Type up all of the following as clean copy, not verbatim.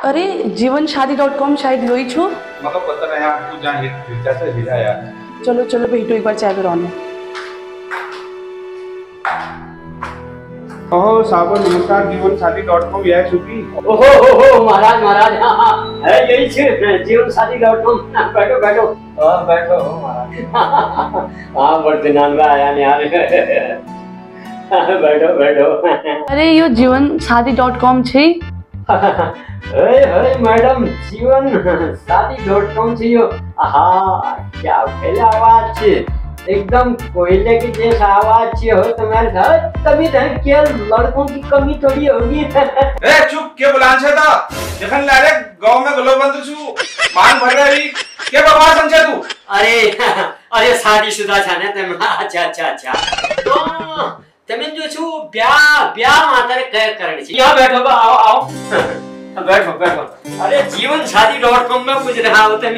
अरे जीवनसाथी.com शायद लोई छो मका पता नहीं आपको जहाँ हिट जैसे हिला यार। चलो चलो भेटो एक बार चाय पे रोने। ओहो साहब नमस्कार जीवनसाथी.com यह छुपी। ओहो महाराज महाराज है यही छे जीवनसाथी.com बैठो बैठो बैठो महाराज। हाँ बड़े नाम में आया नहीं यार। बैठो बैठो। अरे यो जीवनसाथी.com छे। मैडम जीवनसाथी.com छे यो। हाँ क्या पहले आवाज छे एकदम कोयले की जैसा आवाज छे हो तुम्हारे घर तभी तो क्या लड़कों की कमी थोड़ी होगी। ए चुप के बुलान छे ता जखन लारे गांव में गलो बंद छु मान भर रही के बकवास समझे तू। अरे शादीशुदा छा ने तुम। अच्छा तो तमें जो छु ब्याह मातर कह करनी छी। यहां बैठो आओ आओ बैठो। अरे जीवनसाथी.com में पूछ रहा हो तुम।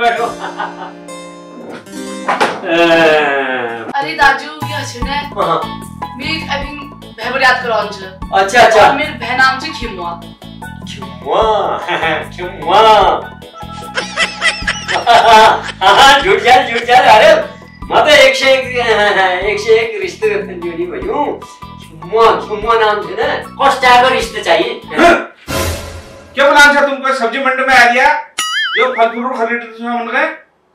बैठो। अरे दाजू ये हसने मैं अभी भैबर याद करो अंश। अच्छा मेरे बहन नाम से खिमुआ। झूठ जा अरे मैं तो एक से एक रिश्ते जोड़ी भइयो। खिमुआ नाम से ना कौन टाइप का रिश्ते चाहिए। क्या बुलान छे तुमको सब्जी मंडी में आ गया जो फल फ्रूट खरीद रहे मन गए।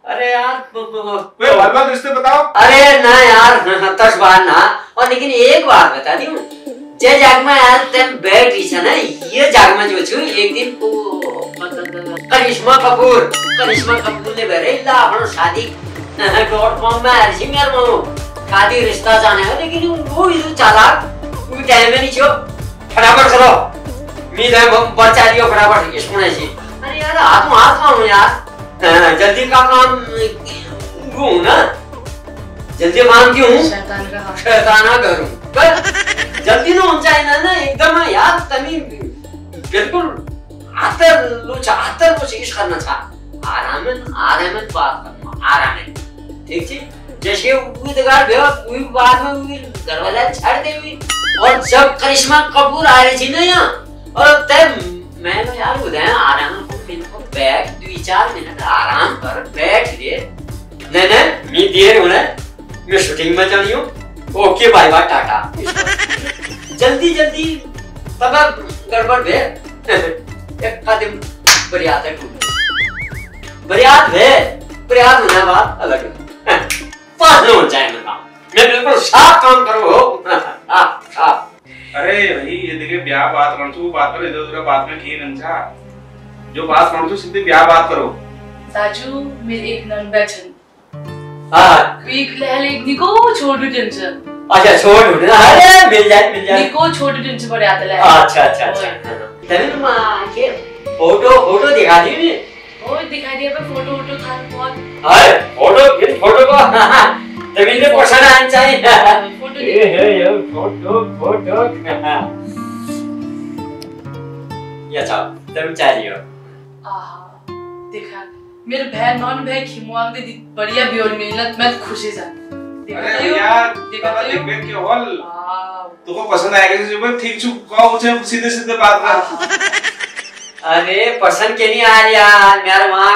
अरे यार कोई बात रिश्ते बताओ। अरे ना यार 10 बार ना और लेकिन एक बार बता दी जे जाग में यार तुम बैठ रही छे ना ये जाग में जो छु एक दिन करिश्मा कपूर ने बेरे ला अपन शादी.com में आरसी मेर मो शादी रिश्ता जाने है लेकिन वो इधर चालाक कोई टाइम में नहीं छो। फटाफट करो मी दे बच्चा दियो फटाफट इसमें से। अरे यार हाथ में यार जल्दी का काम वो ना जल्दी मान क्यों शैताना करूं पर जल्दी ना हो जाए ना एकदम यार तनी बिल्कुल आतर कोशिश करना था। आराम में बात करना आराम में ठीक थी जैसे उदगार भे कोई बात में कोई दरवाजा छाड़ दे हुई और जब करिश्मा कपूर आ रही थी ना यहाँ और तब मैं तो यार उधर आराम को बैठ 2-4 मिनट आराम कर बैठ ले। नहीं मैं देर होना मैं शूटिंग में जानी हूँ। Okay bye bye tata. जल्दी तब गड़बड़ भे एक कदम बरियात है बरियात होने बाद अलग पास हो जाए मैं बिल्कुल साफ काम करो हो। अरे भाई ये देखिए ब्याह बात करो इधर उधर बात में की नंजा जो बात करो सीधे ब्याह बात करो। दाजू मेरे एक नन बैठन हाँ लहले एक निको छोटू टेंशन। अच्छा छोटू अरे मिल जाए निको छोटू टेंशन पर आता है। अच्छा तभी मां के फोटो दिखा दी ने ओए दिखाई दिया पर फोटो था बहुत। अरे फोटो को तभी ने पसंद आना चाहिए फोटो ये फोटो ये चाहो तभी चाहिए। आहा देखा मेरे बहन नॉन भाई खिमुआ दे बढ़िया बियोल मिलत मैं खुशी जा। अरे यार देख के होल तुमको पसंद आएगा जो ठीक छु कहो मुझे सीधे बात कर। अरे पसंद के नहीं आ यार मेरा मां।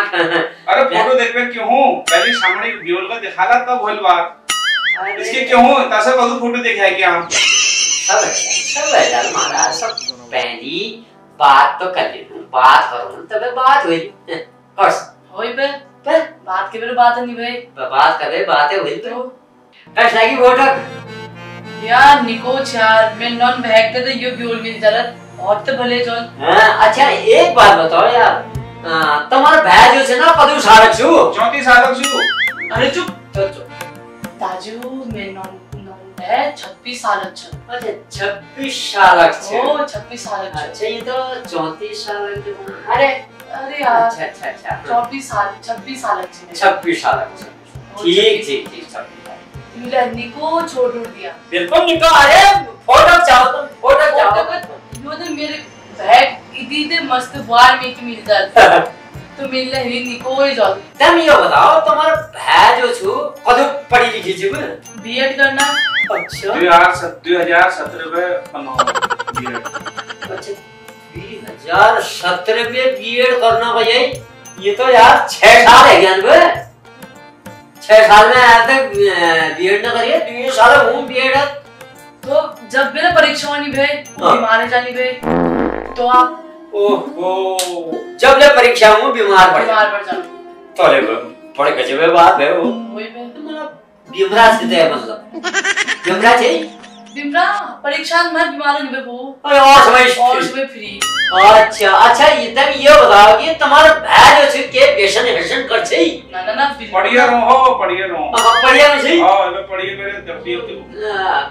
अरे फोटो देखबे क्यों हूं पहले सामने बियोल का दिखाला तब होल बात इसके क्यों हूं तसे बहुत फोटो दिखाए क्या हम सब है यार महाराज सब पहली बात तो कर ले बात करो तबे बात हुई बस होई बे बात के मेरे बात नहीं भाई बात करे बातें हुई तो कस लगी फोटो यार निको चार मैं नॉन भागते तो यो बियोल मिल जालत बहुत तो भले चल। अच्छा एक बात बताओ यार तुम्हारा भाई जो है ना कदू सालक छु 34 सालक छु। अरे चुप दाजू मैं नॉन है 26 सालक छु। अच्छा 26 सालक छु। ओ 26 सालक छु। अच्छा ये तो 34 सालक अरे यार अच्छा 26 सालक छु। 26 सालक छु ठीक मिला निको छोड़ दिया बिल्कुल निको। अरे फोटो चाहो तुम फोटो चाहो यो तो मेरे बैग इतने मस्त बार में की मिल जाता तो मिल रही निको ही जाओ। तुम ये बताओ तुम्हारा भाई जो छु कदू पढ़ी लिखी छु बीएड करना। अच्छा 2017 में 15 अच्छा यार 17 पे बीएड करना भाई ये तो यार 6 साल है ज्ञान बे 6 साल में आया तक बीएड ना करिए 2 साल हूँ बीएड तो जब मेरा परीक्षा होनी भे बीमार जानी भे तो आप ओहो जब ले परीक्षा हूँ बीमार पड़ जाना तो ले बड़े गजब बात है वो वही भे बीमरा से है मतलब बीमरा है बिमरा परीक्षा में बीमार नहीं बे अरे और समय फ्री अच्छा ये तब ये बताओ कि तुम्हारा भाई जो के पेशन हेशन कर छै ना पढ़िए रहो पढ़िए में छै हां मैं पढ़िए मेरे दर्दी होते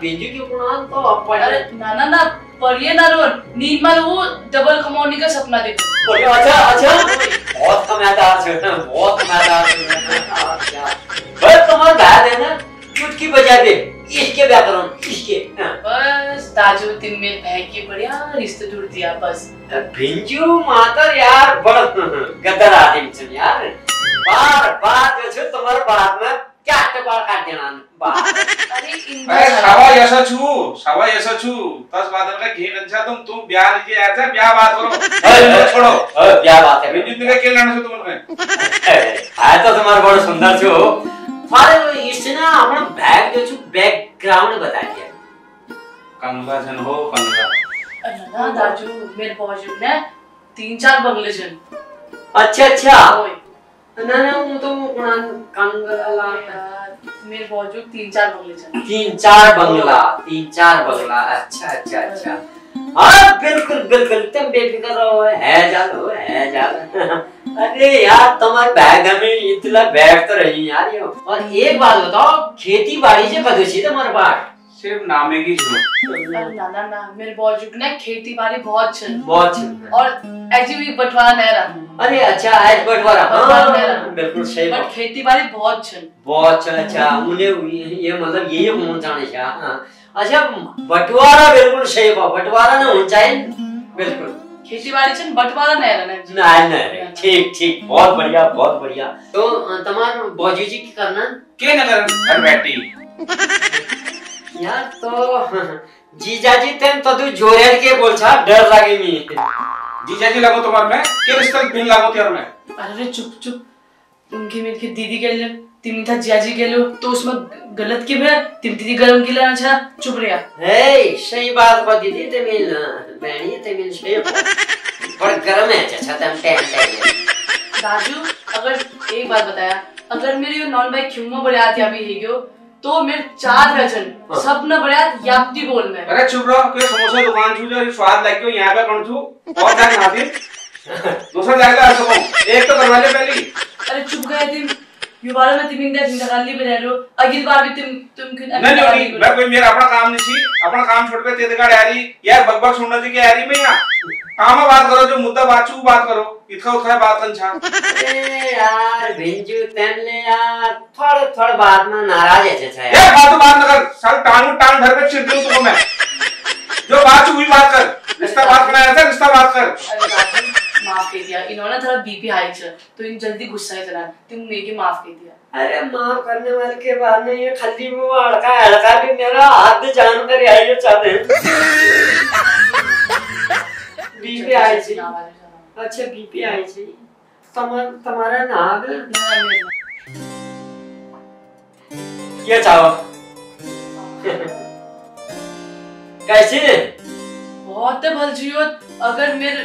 बिंजू के पुराण तो पढ़ अरे ना पढ़िए ना रो नींद में वो डबल कमाने का सपना देखो अच्छा बहुत कमादार छै बहुत कमादार अच्छा बस तुम्हारा भाई है ना चुटकी बजा दे इसके व्याकरण इसके बस दाजू तीन में है कि बढ़िया रिश्ते जुड़ दिया बस भिंजू मातर यार बड़ गदर आदमी छ यार बार जो छ तुम्हारे बात में क्या टपाल काट देना बात अरे सावा यसा छु 10 बादल का घे कंचा तुम ब्याह लीजिए ऐसा ब्याह बात करो छोड़ो ब्याह बात है भिंजू ने के लाना छ तुमने आय तो तुम्हारे बड़ सुंदर छु फारे इससे ना अपना बैग जो छु बैकग्राउंड बता दिया कंगला जन हो कंगला ना दाजू मेरे बाजू ने 3-4 बंगले जन अच्छा ना वो तो कंगला मेरे बाजू 3-4 बंगले जन 3-4 बंगला अच्छा हाँ बिल्कुल तुम बेफिक्र रहो है जानो अरे यार तुम्हारे बैग में इतना बैग तो रही यार ये और एक बात बताओ खेती बाड़ी से बदोशी तुम्हारे पास सिर्फ नामे की जो ना मेरे बाजू ने खेती बाड़ी बहुत छन और एजीवी बंटवारा नहीं रहा अरे अच्छा आज बंटवारा बिल्कुल सही बट खेती बाड़ी बहुत छन अच्छा उन्हें ये मतलब ये होना चाहिए अच्छा बंटवारा बिल्कुल सही बंटवारा ना होना चाहिए बिल्कुल खेती बाड़ी छन बंटवारा नहीं रहना ठीक बहुत बढ़िया तो तुम्हार बाजू जी की करना के नगर घर बैठी यार तो जीजाजी तेन तो तू जोरेर के बोल छा डर लागे मी जीजाजी लागो तुम्हार में के रिश्ता बिन लागो त्यार में अरे चुप उनकी मेरी की दीदी के लिए तिमी था जियाजी के लो तो उसमें गलत की है तिम दीदी गरम की लाना छा चुप रहा हे सही बात को दीदी ते मिल बहनी ते मिल सही पर गरम है अच्छा तम टाइम दाजू अगर एक बात बताया अगर मेरी नॉन बाइक क्यों बड़े आती अभी है गयो तो मेरे 4 वजन सब न बड़े याप्ती बोल में अरे चुप रहो कोई समोसा दुकान छु जो स्वाद लाग गयो यहां पे कौन छु और जाके खाती दूसरा जाएगा ऐसा एक तो करवा ले पहली अरे चुप गए तुम युवाला में तुम इंदा जिंदगाली में रह रहे हो अगली बार भी तुम नहीं मैं कोई मेरा अपना काम नहीं छी अपना काम छोड़ के तेरे गाड़ी आ रही यार बकबक सुनना जी के आ रही मैं यहां काम में बात करो जो मुद्दा बात करो इतना उठा बात कंछा अरे यार भिंजू तेने यार थोड़ा बात में नाराज है अच्छा यार बात न कर साल टांग भर के चिढ़ दूं तुमको मैं जो बात हुई बात कर रिश्ता बात करना है रिश्ता बात कर अरे माफ कर दिया इन्होंने थोड़ा बीपी हाई छ तो इन जल्दी गुस्सा है चला तुम मेरे माफ कर दिया अरे माफ करने वाले के बाद में ये खाली वो हड़का भी मेरा हाथ जान कर आई चाहते हैं बीपी आई छी अच्छा बीपी आई छी तुम्हारा नाम क्या चाहो कैसे बहुत भल जियो अगर मेरे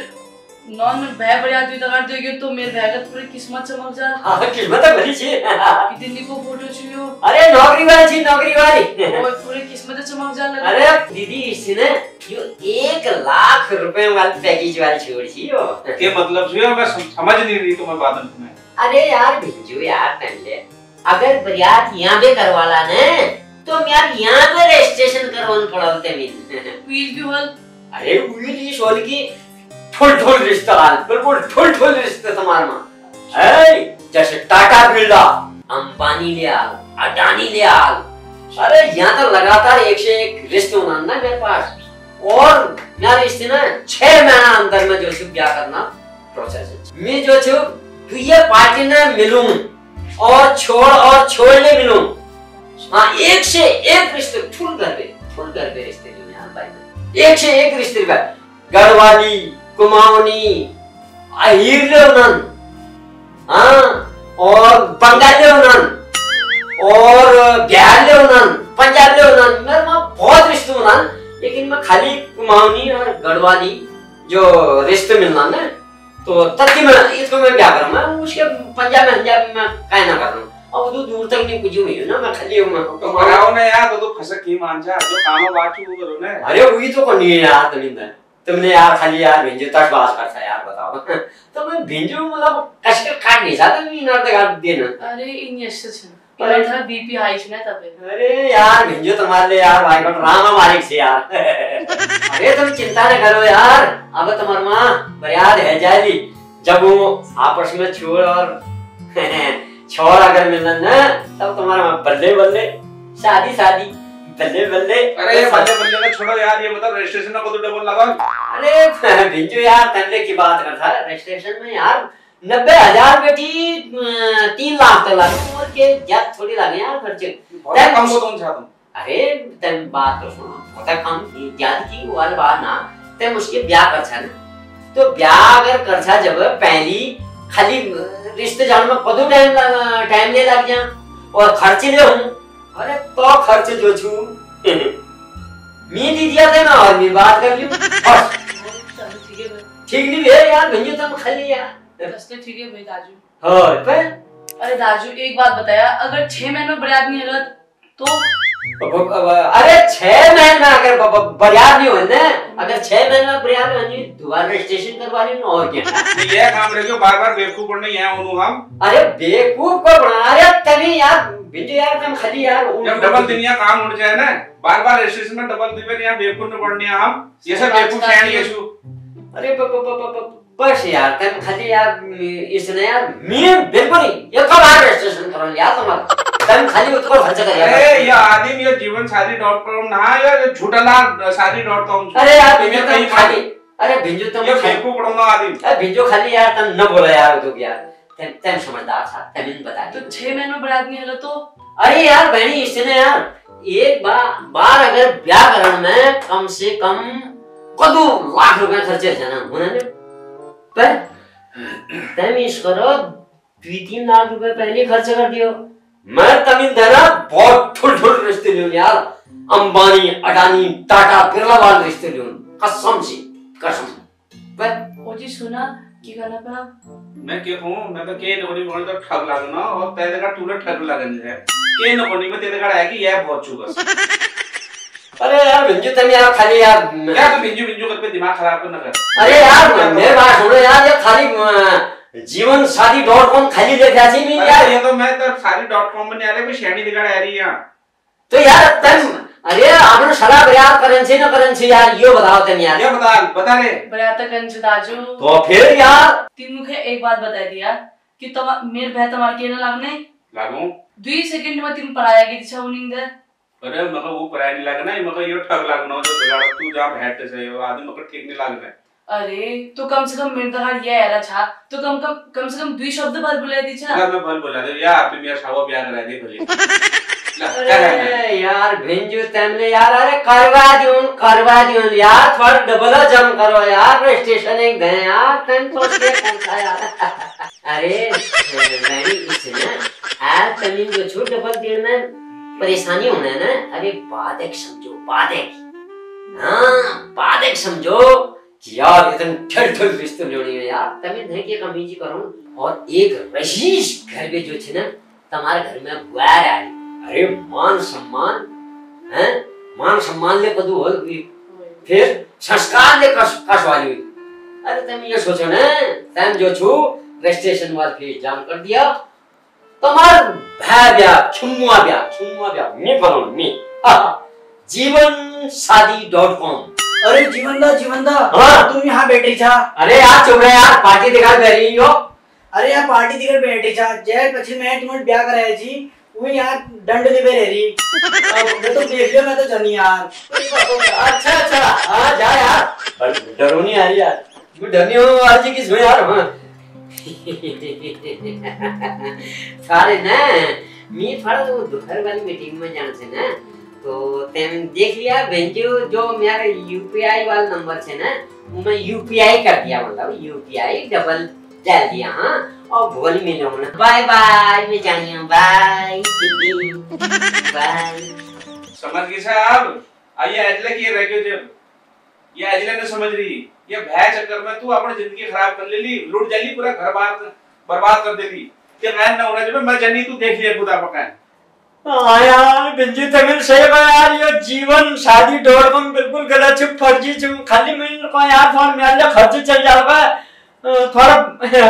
नॉन में भय बढ़िया तू तगाड़ देगे तो मेरे भयगत पूरी किस्मत चमक जा हां किस्मत भली छी कि दिल्ली को फोटो छियो अरे नौकरी वाली और पूरी किस्मत चमक जा लगा अरे दीदी इसने जो 1 लाख रुपए वाली पैकेज वाली छोड़ छी यो के मतलब छियो मैं समझ नहीं रही तुम्हें बात में अरे यार भिंजू यार पहले अगर बरियात यहां पे करवाला ने तो यार यहां पे रजिस्ट्रेशन करवान पड़ते मिल व्हील भी हल अरे व्हील ही सोल की ठोल रिश्ता बिल्कुल ठोल रिश्ता तुम्हारे मां है जैसे टाटा बिरला अंबानी ले आल अडानी ले आल अरे यहाँ तो लगातार एक से एक रिश्ते होना ना मेरे पास और यार रिश्ते ना 6 महीना अंदर में जो है ब्याह करना प्रोसेस है मैं जो छू ये पार्टी ने मिलूं और छोड़ने मिलूं हाँ एक से एक रिश्ते फुल कर दे रिश्ते जो यार भाई एक से एक रिश्ते गढ़वाली कुमाऊनी अहीर ले उनन हाँ और बंगाल ले उनन और बिहार ले उनन पंजाब ले उनन मेरे मां बहुत रिश्ते उनन लेकिन मैं खाली कुमाऊनी और गढ़वाली जो रिश्ते मिलना ना तो तब मैं इसको मैं क्या करूं मैं उसके पंजाब में काय ना करूं अब तो दूर तक नहीं कुछ हुई ना मैं खाली तो कराओ ना यार तो फसक की मान जा जो काम बात वो करो ना अरे वही तो करनी है यार तुमने यार खाली यार भिंजो तक बात करता यार बताओ तो मैं भिंजो मतलब कष्ट काट नहीं सकता मैं नर्द काट देना अरे इन ऐसे छन पर था बीपी हाई छने तबे अरे यार भिंजो तुम्हारे लिए यार भाई कट राम मालिक से यार अरे तुम चिंता न करो यार अब तुम्हारी मां बरियाद है जाएगी जब वो आपस में छोड़ और छोड़ अगर मिलना ना तब तुम्हारा बल्ले बल्ले शादी शादी बल्ले बल्ले अरे बल्ले बल्ले का छोड़ो यार ये मतलब रजिस्ट्रेशन को तो डबल लगा अरे भिंजो यार तंदे की बात करता है रजिस्ट्रेशन में यार 90,000 बेटी 3 लाख तक लगे और के ज्यादा थोड़ी लगे यार खर्चे बहुत कम हो तुम चाहते अरे तन बात तो सुनो होता कम की ज्यादा की वाली बात ना ते उसके ब्याह कर छा ना तो ब्याह अगर कर छा जब पहली खाली रिश्ते जान में कदू टाइम ले लग जा और खर्चे ले हूं अरे तो खर्चे जो छु मी दी दिया थे ना और मी बात कर लियो ठीक नहीं है यार भैया तुम खाली यार रास्ते ठीक है भाई दाजू हां पर अरे दाजू एक बात बताया अगर 6 महीनों बरात नहीं है तो अरे 6 महीने में अगर बरियात नहीं हो ना अगर 6 महीने में बरियात होनी दोबारा रजिस्ट्रेशन करवा ली ना और क्या ये काम रखियो बार-बार बेवकूफ बनने यहाँ हूं हम अरे बेवकूफ को बना रहे तभी यार बिंदु यार तुम खाली यार जब डबल दिन यहाँ काम उड़ जाए ना बार-बार रजिस्ट्रेशन में डबल दिन यहाँ बेवकूफ न पड़ने हम ये सब बेवकूफ है नहीं है अरे बस यार तुम खाली यार इसने यार मैं बिल्कुल नहीं ये कब आ रजिस्ट्रेशन करो यार तुम्हारा तुम खाली उसको खर्च कर यार अरे ये आदमी ये जीवन शादी.com ना यार झूठला शादी.com अरे यार भिंजो तुम खाली अरे भिंजो तुम ये बेवकूफ पड़ूंगा आदमी अरे भिंजो खाली यार तुम न बोला यार तो यार तुम समझदार था तुम बता तो 6 महीनों बरात नहीं है तो अरे यार बहनी इसने यार एक बार अगर ब्याह करने में कम से कम कदू लाख रुपए खर्चे है ना उन्होंने पर तुम इस करो 2-3 लाख रुपए पहले खर्च कर दियो मैं तमिल धरा बहुत ठुल रिश्ते लियो यार अंबानी अडानी टाटा बिरला वाले रिश्ते लियो कसम से कसम पर ओ जी सुना की गाना पे मैं क्या कहूं मैं तो के नोनी बोल तो ठग लागना और तेरे का टूले ठग लगन है के नोनी में तेरे का है कि ये बहुत चुगस अरे यार भिंजू तुम यार खाली यार क्या तू भिंजू कर पे दिमाग खराब करना कर अरे यार मेरे बात सुनो यार ये खाली जीवन शादी.com खाली लेके आसी मैं यार ये तो मैं तो शादी.com में नहीं आ रहे भी शेणी दिखा आ रही है तो यार तुम अरे आपने सलाह बयान करेंसी न करेंसी यार ये बताओ तुम यार ये बता रे बरात कंज दाजू तो फिर यार तीन मुखे एक बात बता दिया कि तुम मेरे भाई तुम्हारे के ना लगने लागू 2 सेकंड में तुम पराया की दिशा उनिंग दे अरे मका वो पराया नहीं लगना मका ये ठग लगना जो बिगाड़ तू जा बैठ से आदमी मका ठीक नहीं लगना अरे तो कम से कम मेरे तो हार ये era छा तो कम से कम 2 शब्द बार बुला दी छा मैं बल बोला दे यार तुम मेरा शावा ब्याह करा दे भले अरे यार भिंजू तुमने यार अरे करवा दूं यार थोड़ा डबल जम करो यार रजिस्ट्रेशन एक दे यार तुम तो क्या पूछा यार अरे नहीं इसने यार तुम जो छूट डबल दिन में परेशानी होना है ना अरे बात एक समझो बात एक समझो यार इतने ठल रिश्ते जोड़ी है यार तभी नहीं कि कमीजी करूं और एक रशीश घर में जो छे ना तुम्हारे घर में बुआ आई अरे मान सम्मान ले कदू हो फिर संस्कार ले कस वाली हुई अरे तुम ये सोचो ना तुम जो छु रजिस्ट्रेशन वाल फीस जाम कर दिया तुम्हार छुम्मुआ ब्याह मैं करो मैं जीवन शादी.com अरे जीवनदा हाँ? तुम यहाँ बैठी छा अरे यार चुप रहे यार पार्टी दिखा रही हो अरे यार पार्टी दिखा बैठी छा जय पछी मैं तुम्हारे ब्याह कराया जी वो यार दंड ले रह रही मैं तो देख लियो मैं तो जानी यार अच्छा हाँ जा यार डरो नहीं आ रही यार तू डरनी हो आज किस में यार सारे ना मी थोड़ा तो दोपहर वाली मीटिंग में जाने से ना तो तेम देख लिया भेजो जो मेरा यूपीआई वाला नंबर से ना मैं यूपीआई कर दिया, मतलब यूपीआई डबल डाल दिया। हाँ और भोल मिलो ना। बाय बाय, मैं जानी हूँ, बाय बाय। समझ गए साहब? आइए अजले की रह गयो जब ये अजले ने समझ रही ये भय चक्कर में तू अपनी जिंदगी खराब कर लेली, लूट जाली, पूरा घर बार बर्बाद कर देली। के मैं ना होना जब मैं जनी तू देख लिया खुदा पका। हाँ यार बिंजू तमिल सही कहा यार, ये जीवन शादी दौड़ में बिल्कुल गलत छुप फर्जी छुप। खाली मैं को यार फोन में आले खर्च चल जाएगा, थोड़ा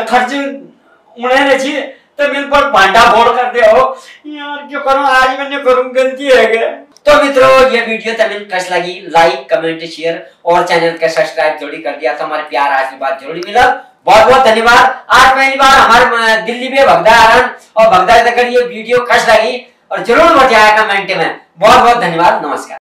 खर्च उड़े रही तो मेरे पर भांडा फोड़ कर दे हो यार। क्यों करूं, आज मैंने करूं, गलती है क्या? तो मित्रों ये वीडियो तमिल कैसी लगी, लाइक कमेंट शेयर और चैनल का सब्सक्राइब जरूर कर दिया तो हमारे प्यार आशीर्वाद जरूर मिला। बहुत बहुत धन्यवाद। आज पहली बार हमारे दिल्ली में भगदा आरन और भगदा तक ये वीडियो कैसी लगी और जरूर बताया कमेंट में। बहुत बहुत धन्यवाद, नमस्कार।